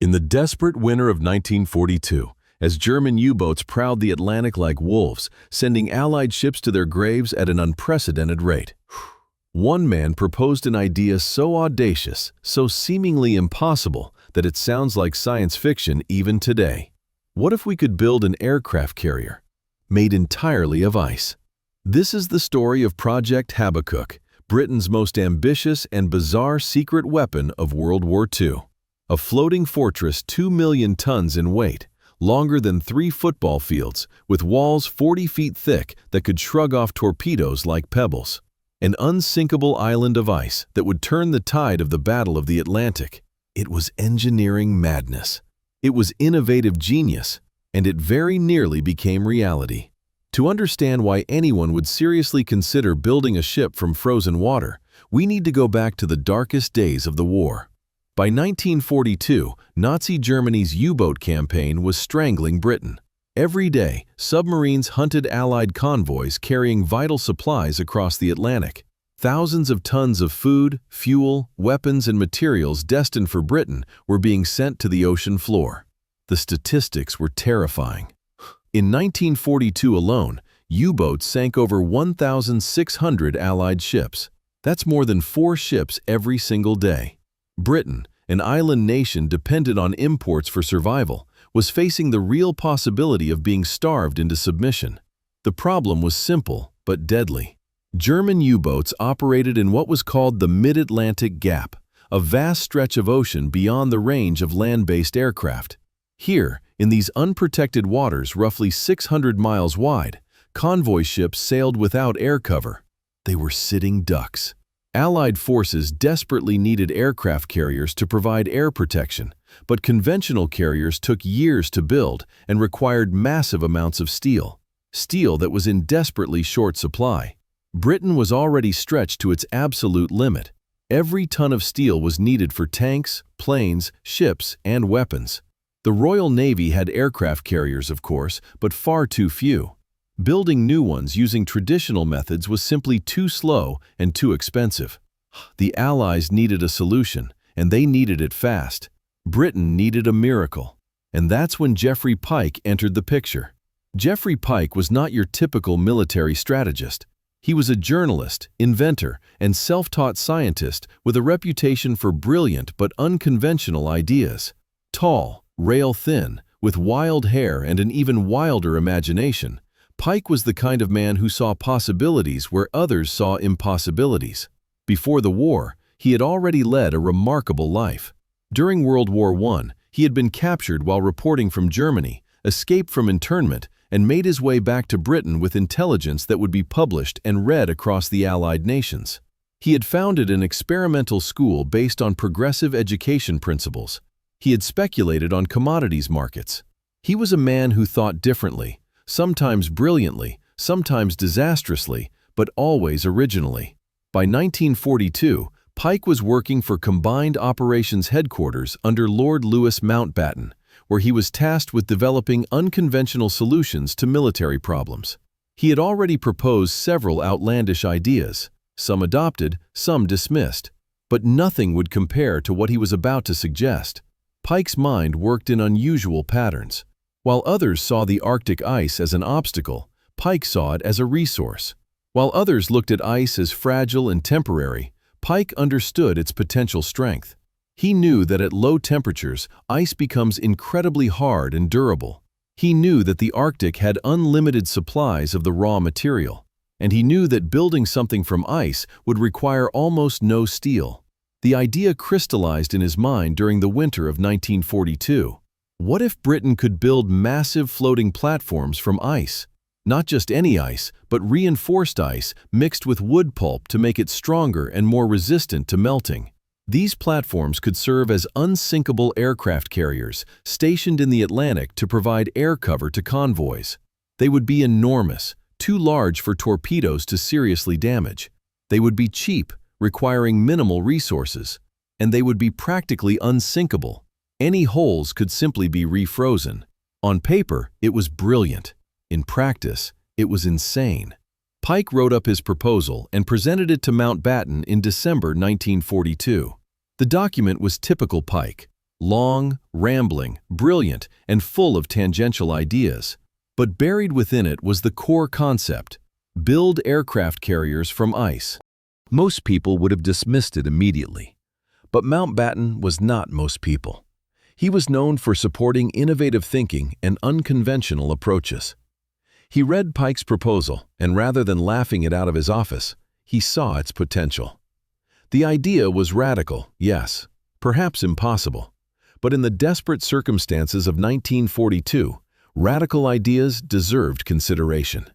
In the desperate winter of 1942, as German U-boats prowled the Atlantic like wolves, sending Allied ships to their graves at an unprecedented rate, one man proposed an idea so audacious, so seemingly impossible, that it sounds like science fiction even today. What if we could build an aircraft carrier made entirely of ice? This is the story of Project Habbakuk, Britain's most ambitious and bizarre secret weapon of World War II. A floating fortress 2 million tons in weight, longer than 3 football fields, with walls 40 feet thick that could shrug off torpedoes like pebbles. An unsinkable island of ice that would turn the tide of the Battle of the Atlantic. It was engineering madness. It was innovative genius, and it very nearly became reality. To understand why anyone would seriously consider building a ship from frozen water, we need to go back to the darkest days of the war. By 1942, Nazi Germany's U-boat campaign was strangling Britain. Every day, submarines hunted Allied convoys carrying vital supplies across the Atlantic. Thousands of tons of food, fuel, weapons, and materials destined for Britain were being sent to the ocean floor. The statistics were terrifying. In 1942 alone, U-boats sank over 1,600 Allied ships. That's more than 4 ships every single day. Britain, an island nation dependent on imports for survival, was facing the real possibility of being starved into submission. The problem was simple but deadly. German U-boats operated in what was called the Mid-Atlantic Gap, a vast stretch of ocean beyond the range of land-based aircraft. Here, in these unprotected waters roughly 600 miles wide, convoy ships sailed without air cover. They were sitting ducks. Allied forces desperately needed aircraft carriers to provide air protection, but conventional carriers took years to build and required massive amounts of steel that was in desperately short supply. Britain was already stretched to its absolute limit. Every ton of steel was needed for tanks, planes, ships, and weapons. The Royal Navy had aircraft carriers, of course, but far too few. Building new ones using traditional methods was simply too slow and too expensive. The Allies needed a solution, and they needed it fast. Britain needed a miracle. And that's when Geoffrey Pyke entered the picture. Geoffrey Pyke was not your typical military strategist. He was a journalist, inventor, and self-taught scientist with a reputation for brilliant but unconventional ideas. Tall, rail-thin, with wild hair and an even wilder imagination, Pyke was the kind of man who saw possibilities where others saw impossibilities. Before the war, he had already led a remarkable life. During World War I, he had been captured while reporting from Germany, escaped from internment, and made his way back to Britain with intelligence that would be published and read across the Allied nations. He had founded an experimental school based on progressive education principles. He had speculated on commodities markets. He was a man who thought differently, sometimes brilliantly, sometimes disastrously, but always originally. By 1942, Pyke was working for Combined Operations Headquarters under Lord Louis Mountbatten, where he was tasked with developing unconventional solutions to military problems. He had already proposed several outlandish ideas, some adopted, some dismissed, but nothing would compare to what he was about to suggest. Pyke's mind worked in unusual patterns. While others saw the Arctic ice as an obstacle, Pyke saw it as a resource. While others looked at ice as fragile and temporary, Pyke understood its potential strength. He knew that at low temperatures, ice becomes incredibly hard and durable. He knew that the Arctic had unlimited supplies of the raw material, and he knew that building something from ice would require almost no steel. The idea crystallized in his mind during the winter of 1942. What if Britain could build massive floating platforms from ice? Not just any ice, but reinforced ice mixed with wood pulp to make it stronger and more resistant to melting. These platforms could serve as unsinkable aircraft carriers stationed in the Atlantic to provide air cover to convoys. They would be enormous, too large for torpedoes to seriously damage. They would be cheap, requiring minimal resources. And they would be practically unsinkable. Any holes could simply be refrozen. On paper, it was brilliant. In practice, it was insane. Pyke wrote up his proposal and presented it to Mountbatten in December 1942. The document was typical Pyke. long, rambling, brilliant, and full of tangential ideas. But buried within it was the core concept: build aircraft carriers from ice. Most people would have dismissed it immediately. But Mountbatten was not most people. He was known for supporting innovative thinking and unconventional approaches. He read Pyke's proposal, and rather than laughing it out of his office, he saw its potential. The idea was radical, yes, perhaps impossible. But in the desperate circumstances of 1942, radical ideas deserved consideration.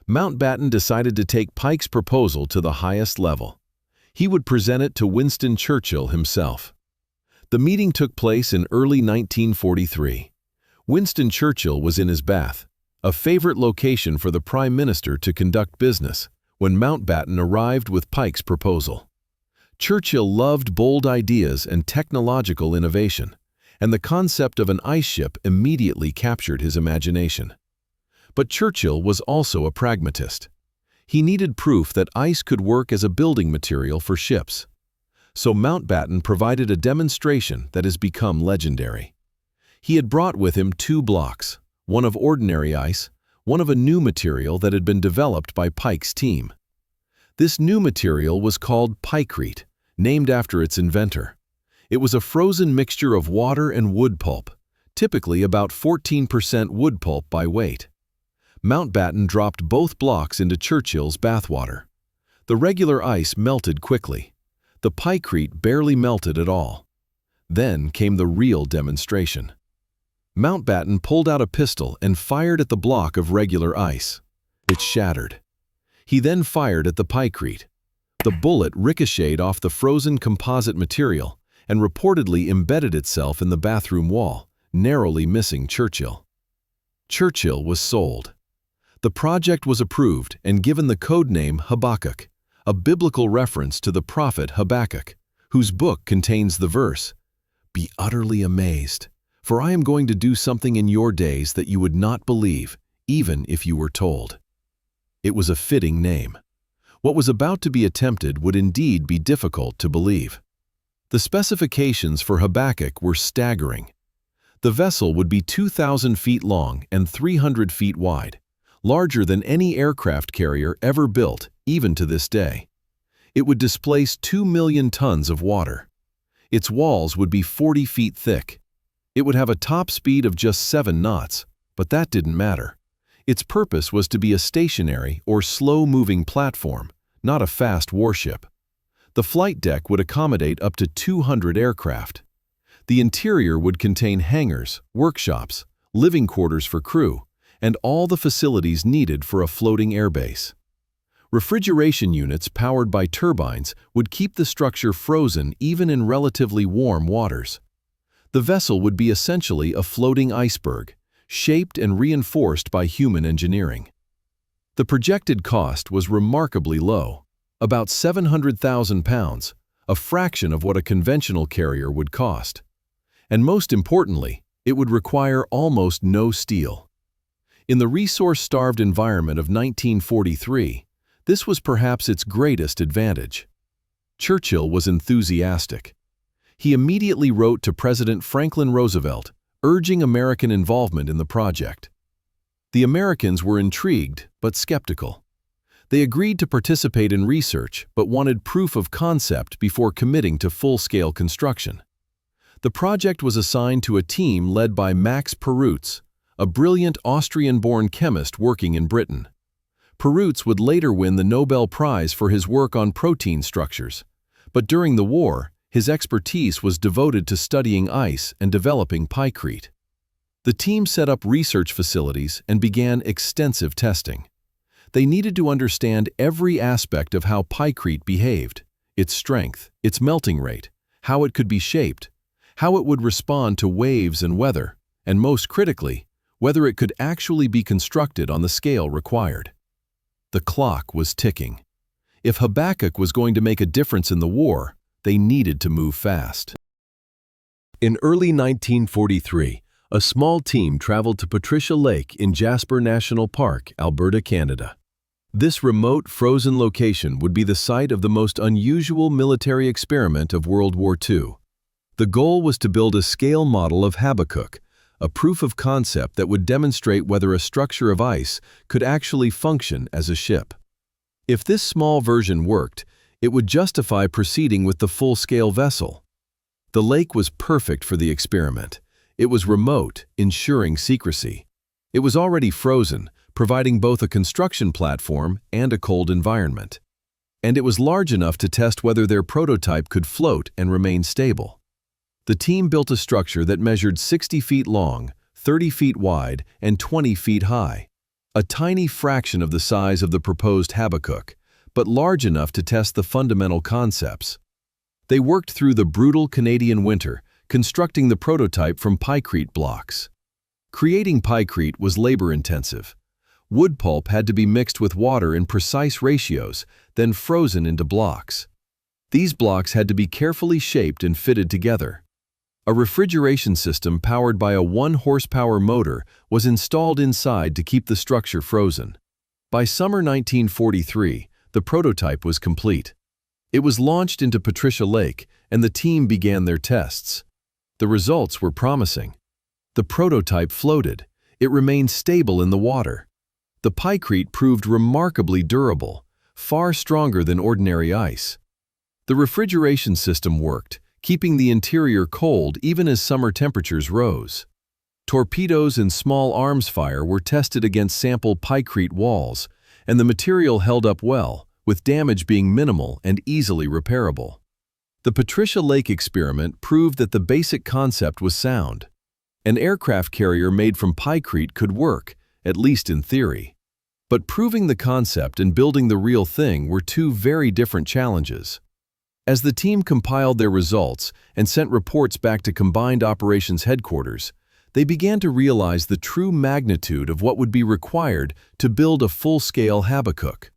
Mountbatten decided to take Pyke's proposal to the highest level. He would present it to Winston Churchill himself. The meeting took place in early 1943. Winston Churchill was in his bath, a favorite location for the Prime Minister to conduct business, when Mountbatten arrived with Pyke's proposal. Churchill loved bold ideas and technological innovation, and the concept of an ice ship immediately captured his imagination. But Churchill was also a pragmatist. He needed proof that ice could work as a building material for ships. So Mountbatten provided a demonstration that has become legendary. He had brought with him 2 blocks, one of ordinary ice, one of a new material that had been developed by Pyke's team. This new material was called Pykrete, named after its inventor. It was a frozen mixture of water and wood pulp, typically about 14% wood pulp by weight. Mountbatten dropped both blocks into Churchill's bathwater. The regular ice melted quickly. The Pykrete barely melted at all. Then came the real demonstration. Mountbatten pulled out a pistol and fired at the block of regular ice. It shattered. He then fired at the Pykrete. The bullet ricocheted off the frozen composite material and reportedly embedded itself in the bathroom wall, narrowly missing Churchill. Churchill was sold. The project was approved and given the code name Habbakuk, a biblical reference to the prophet Habbakuk, whose book contains the verse, "Be utterly amazed, for I am going to do something in your days that you would not believe, even if you were told." It was a fitting name. What was about to be attempted would indeed be difficult to believe. The specifications for Habbakuk were staggering. The vessel would be 2,000 feet long and 300 feet wide, larger than any aircraft carrier ever built, even to this day. It would displace 2 million tons of water. Its walls would be 40 feet thick. It would have a top speed of just 7 knots, but that didn't matter. Its purpose was to be a stationary or slow-moving platform, not a fast warship. The flight deck would accommodate up to 200 aircraft. The interior would contain hangars, workshops, living quarters for crew, and all the facilities needed for a floating airbase. Refrigeration units powered by turbines would keep the structure frozen even in relatively warm waters. The vessel would be essentially a floating iceberg, shaped and reinforced by human engineering. The projected cost was remarkably low, about £700,000, a fraction of what a conventional carrier would cost. And most importantly, it would require almost no steel. In the resource-starved environment of 1943, this was perhaps its greatest advantage. Churchill was enthusiastic. He immediately wrote to President Franklin Roosevelt, urging American involvement in the project. The Americans were intrigued but skeptical. They agreed to participate in research but wanted proof of concept before committing to full-scale construction. The project was assigned to a team led by Max Perutz, a brilliant Austrian-born chemist working in Britain. Perutz would later win the Nobel Prize for his work on protein structures, but during the war, his expertise was devoted to studying ice and developing Pykrete. The team set up research facilities and began extensive testing. They needed to understand every aspect of how Pykrete behaved, its strength, its melting rate, how it could be shaped, how it would respond to waves and weather, and most critically, whether it could actually be constructed on the scale required. The clock was ticking. If Habbakuk was going to make a difference in the war, they needed to move fast. In early 1943, a small team traveled to Patricia Lake in Jasper National Park, Alberta, Canada. This remote, frozen location would be the site of the most unusual military experiment of World War II. The goal was to build a scale model of Habbakuk, a proof of concept that would demonstrate whether a structure of ice could actually function as a ship. If this small version worked, it would justify proceeding with the full-scale vessel. The lake was perfect for the experiment. It was remote, ensuring secrecy. It was already frozen, providing both a construction platform and a cold environment. And it was large enough to test whether their prototype could float and remain stable. The team built a structure that measured 60 feet long, 30 feet wide, and 20 feet high. A tiny fraction of the size of the proposed Habbakuk, but large enough to test the fundamental concepts. They worked through the brutal Canadian winter, constructing the prototype from Pykrete blocks. Creating Pykrete was labor-intensive. Wood pulp had to be mixed with water in precise ratios, then frozen into blocks. These blocks had to be carefully shaped and fitted together. A refrigeration system powered by a 1-horsepower motor was installed inside to keep the structure frozen. By summer 1943, the prototype was complete. It was launched into Patricia Lake, and the team began their tests. The results were promising. The prototype floated. It remained stable in the water. The Pykrete proved remarkably durable, far stronger than ordinary ice. The refrigeration system worked, keeping the interior cold even as summer temperatures rose. Torpedoes and small arms fire were tested against sample Pykrete walls, and the material held up well, with damage being minimal and easily repairable. The Patricia Lake experiment proved that the basic concept was sound. An aircraft carrier made from Pykrete could work, at least in theory. But proving the concept and building the real thing were two very different challenges. As the team compiled their results and sent reports back to Combined Operations Headquarters, they began to realize the true magnitude of what would be required to build a full-scale Habbakuk.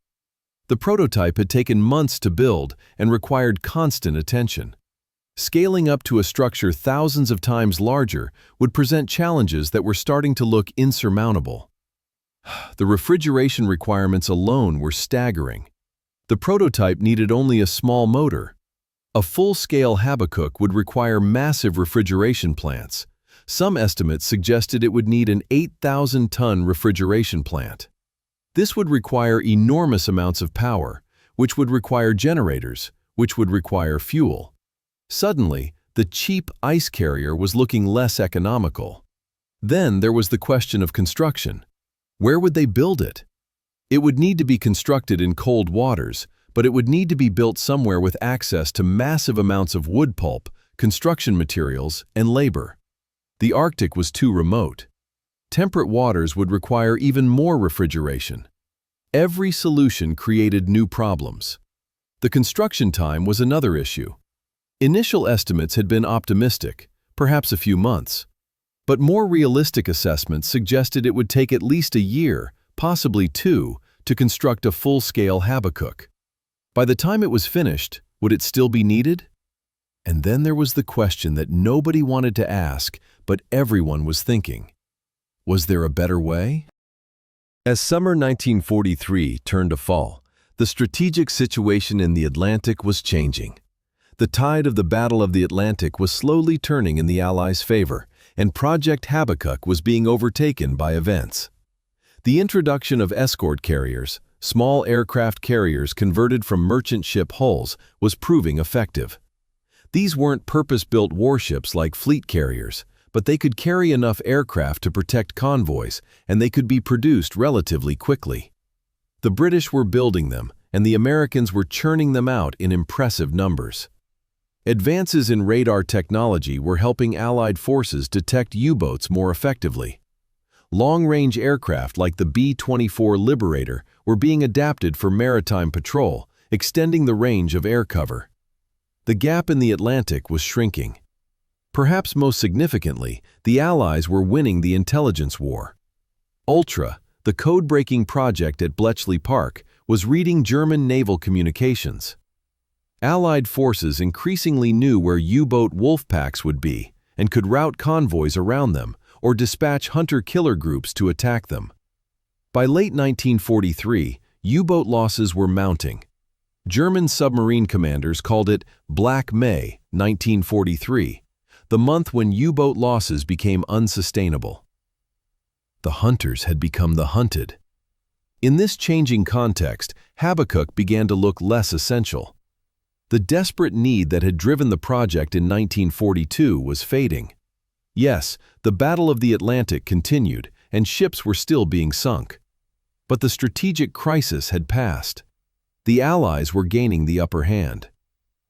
The prototype had taken months to build and required constant attention. Scaling up to a structure thousands of times larger would present challenges that were starting to look insurmountable. The refrigeration requirements alone were staggering. The prototype needed only a small motor. A full-scale Habbakuk would require massive refrigeration plants. Some estimates suggested it would need an 8,000-ton refrigeration plant. This would require enormous amounts of power, which would require generators, which would require fuel. Suddenly, the cheap ice carrier was looking less economical. Then there was the question of construction. Where would they build it? It would need to be constructed in cold waters, but it would need to be built somewhere with access to massive amounts of wood pulp, construction materials, and labor. The Arctic was too remote. Temperate waters would require even more refrigeration. Every solution created new problems. The construction time was another issue. Initial estimates had been optimistic, perhaps a few months. But more realistic assessments suggested it would take at least a year, possibly 2, to construct a full-scale Habbakuk. By the time it was finished, would it still be needed? And then there was the question that nobody wanted to ask, but everyone was thinking. Was there a better way? As summer 1943 turned to fall, the strategic situation in the Atlantic was changing. The tide of the Battle of the Atlantic was slowly turning in the Allies' favor, and Project Habbakuk was being overtaken by events. The introduction of escort carriers, small aircraft carriers converted from merchant ship hulls, was proving effective. These weren't purpose-built warships like fleet carriers, but they could carry enough aircraft to protect convoys, and they could be produced relatively quickly. The British were building them, and the Americans were churning them out in impressive numbers. Advances in radar technology were helping Allied forces detect U-boats more effectively. Long-range aircraft like the B-24 Liberator were being adapted for maritime patrol, extending the range of air cover. The gap in the Atlantic was shrinking. Perhaps most significantly, the Allies were winning the intelligence war. Ultra, the code-breaking project at Bletchley Park, was reading German naval communications. Allied forces increasingly knew where U-boat wolf packs would be and could route convoys around them or dispatch hunter-killer groups to attack them. By late 1943, U-boat losses were mounting. German submarine commanders called it Black May 1943, the month when U-boat losses became unsustainable. The hunters had become the hunted. In this changing context, Habbakuk began to look less essential. The desperate need that had driven the project in 1942 was fading. Yes, the Battle of the Atlantic continued, and ships were still being sunk. But the strategic crisis had passed. The Allies were gaining the upper hand.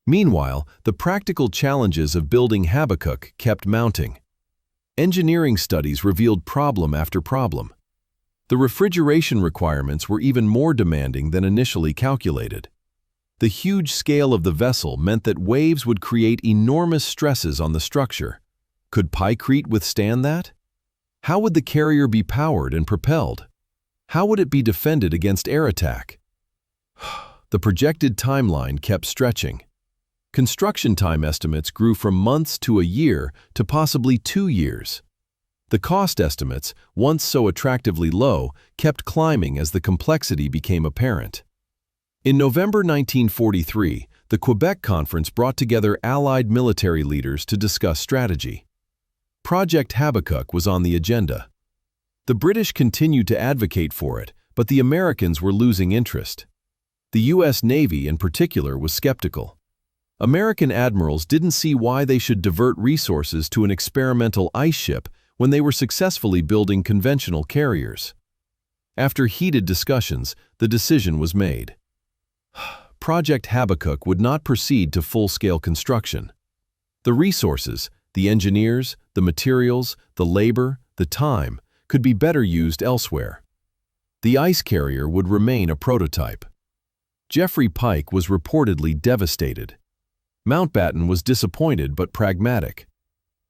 Meanwhile, the practical challenges of building Habbakuk kept mounting. Engineering studies revealed problem after problem. The refrigeration requirements were even more demanding than initially calculated. The huge scale of the vessel meant that waves would create enormous stresses on the structure. Could Pykrete withstand that? How would the carrier be powered and propelled? How would it be defended against air attack? The projected timeline kept stretching. Construction time estimates grew from months to a year to possibly 2 years. The cost estimates, once so attractively low, kept climbing as the complexity became apparent. In November 1943, the Quebec Conference brought together Allied military leaders to discuss strategy. Project Habbakuk was on the agenda. The British continued to advocate for it, but the Americans were losing interest. The U.S. Navy, in particular, was skeptical. American admirals didn't see why they should divert resources to an experimental ice ship when they were successfully building conventional carriers. After heated discussions, the decision was made. Project Habbakuk would not proceed to full-scale construction. The resources, the engineers, the materials, the labor, the time, could be better used elsewhere. The ice carrier would remain a prototype. Geoffrey Pyke was reportedly devastated. Mountbatten was disappointed but pragmatic.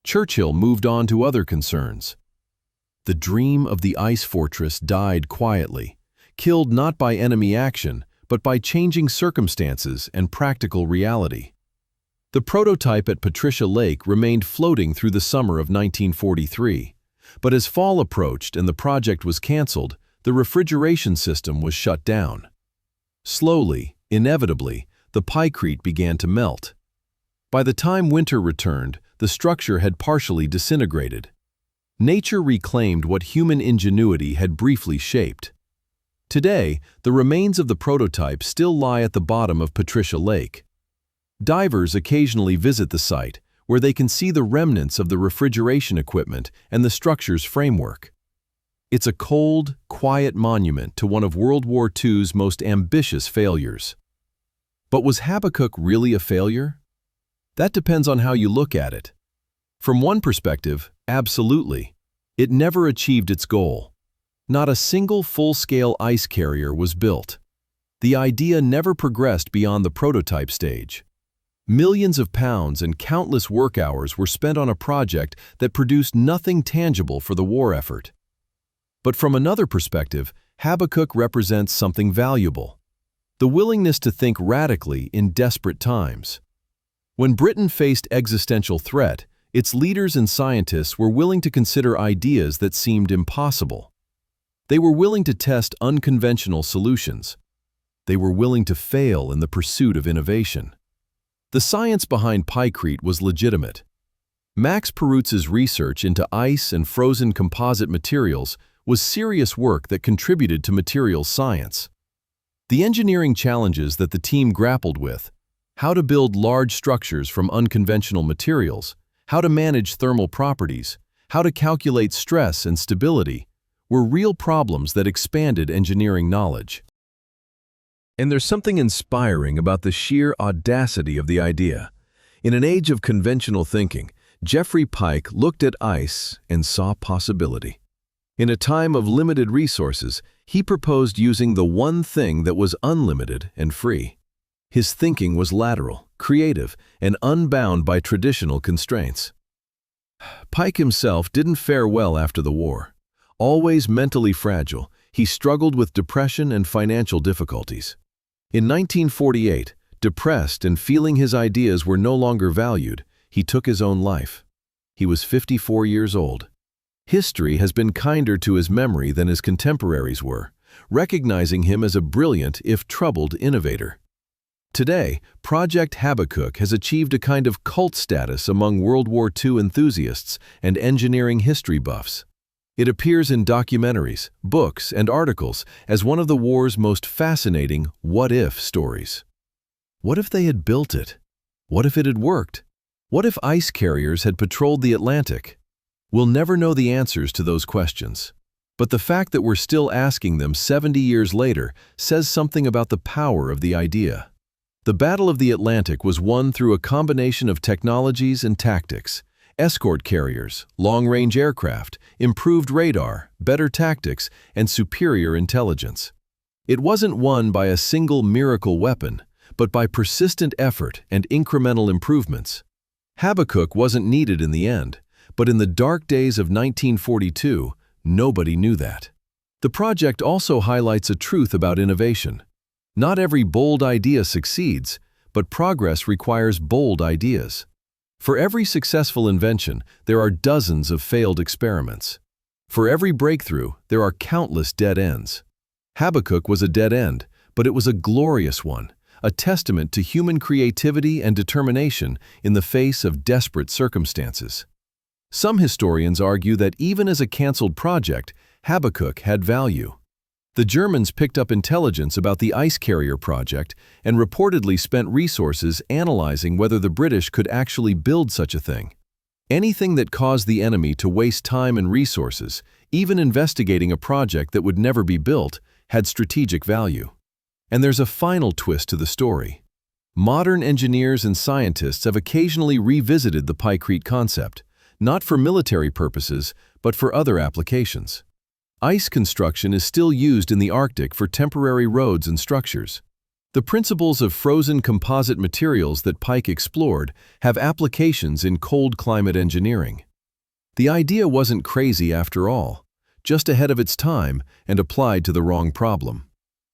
Churchill moved on to other concerns. The dream of the ice fortress died quietly, killed not by enemy action, but by changing circumstances and practical reality. The prototype at Patricia Lake remained floating through the summer of 1943, but as fall approached and the project was canceled, the refrigeration system was shut down. Slowly, inevitably, the Pykrete began to melt. By the time winter returned, the structure had partially disintegrated. Nature reclaimed what human ingenuity had briefly shaped. Today, the remains of the prototype still lie at the bottom of Patricia Lake. Divers occasionally visit the site, where they can see the remnants of the refrigeration equipment and the structure's framework. It's a cold, quiet monument to one of World War II's most ambitious failures. But was Habbakuk really a failure? That depends on how you look at it. From one perspective, absolutely. It never achieved its goal. Not a single full-scale ice carrier was built. The idea never progressed beyond the prototype stage. Millions of pounds and countless work hours were spent on a project that produced nothing tangible for the war effort. But from another perspective, Habbakuk represents something valuable: the willingness to think radically in desperate times. When Britain faced existential threat, its leaders and scientists were willing to consider ideas that seemed impossible. They were willing to test unconventional solutions. They were willing to fail in the pursuit of innovation. The science behind Pykrete was legitimate. Max Perutze's research into ice and frozen composite materials was serious work that contributed to materials science. The engineering challenges that the team grappled with, how to build large structures from unconventional materials, how to manage thermal properties, how to calculate stress and stability, were real problems that expanded engineering knowledge. And there's something inspiring about the sheer audacity of the idea. In an age of conventional thinking, Geoffrey Pyke looked at ice and saw possibility. In a time of limited resources, he proposed using the one thing that was unlimited and free. His thinking was lateral, creative, and unbound by traditional constraints. Pyke himself didn't fare well after the war. Always mentally fragile, he struggled with depression and financial difficulties. In 1948, depressed and feeling his ideas were no longer valued, he took his own life. He was 54 years old. History has been kinder to his memory than his contemporaries were, recognizing him as a brilliant, if troubled, innovator. Today, Project Habbakuk has achieved a kind of cult status among World War II enthusiasts and engineering history buffs. It appears in documentaries, books, and articles as one of the war's most fascinating what-if stories. What if they had built it? What if it had worked? What if ice carriers had patrolled the Atlantic? We'll never know the answers to those questions. But the fact that we're still asking them 70 years later says something about the power of the idea. The Battle of the Atlantic was won through a combination of technologies and tactics: escort carriers, long-range aircraft, improved radar, better tactics, and superior intelligence. It wasn't won by a single miracle weapon, but by persistent effort and incremental improvements. Habbakuk wasn't needed in the end, but in the dark days of 1942, nobody knew that. The project also highlights a truth about innovation. Not every bold idea succeeds, but progress requires bold ideas. For every successful invention, there are dozens of failed experiments. For every breakthrough, there are countless dead ends. Habbakuk was a dead end, but it was a glorious one, a testament to human creativity and determination in the face of desperate circumstances. Some historians argue that even as a canceled project, Habbakuk had value. The Germans picked up intelligence about the ice carrier project and reportedly spent resources analyzing whether the British could actually build such a thing. Anything that caused the enemy to waste time and resources, even investigating a project that would never be built, had strategic value. And there's a final twist to the story. Modern engineers and scientists have occasionally revisited the Pykrete concept, not for military purposes, but for other applications. Ice construction is still used in the Arctic for temporary roads and structures. The principles of frozen composite materials that Pyke explored have applications in cold climate engineering. The idea wasn't crazy after all, just ahead of its time and applied to the wrong problem.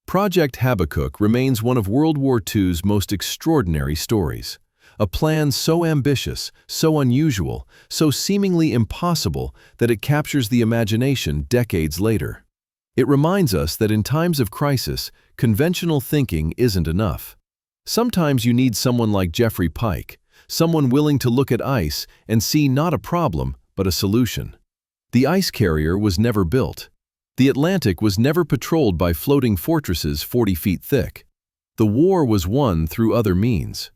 Project Habbakuk remains one of World War II's most extraordinary stories. A plan so ambitious, so unusual, so seemingly impossible that it captures the imagination decades later. It reminds us that in times of crisis, conventional thinking isn't enough. Sometimes you need someone like Geoffrey Pyke, someone willing to look at ice and see not a problem, but a solution. The ice carrier was never built. The Atlantic was never patrolled by floating fortresses 40 feet thick. The war was won through other means.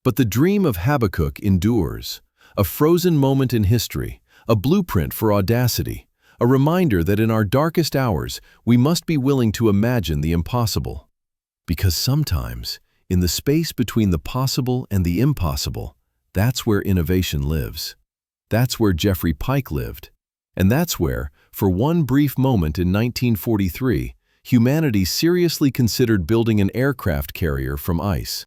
But the dream of Habbakuk endures, a frozen moment in history, a blueprint for audacity, a reminder that in our darkest hours we must be willing to imagine the impossible. Because sometimes, in the space between the possible and the impossible, that's where innovation lives. That's where Geoffrey Pyke lived. And that's where, for one brief moment in 1943, humanity seriously considered building an aircraft carrier from ice.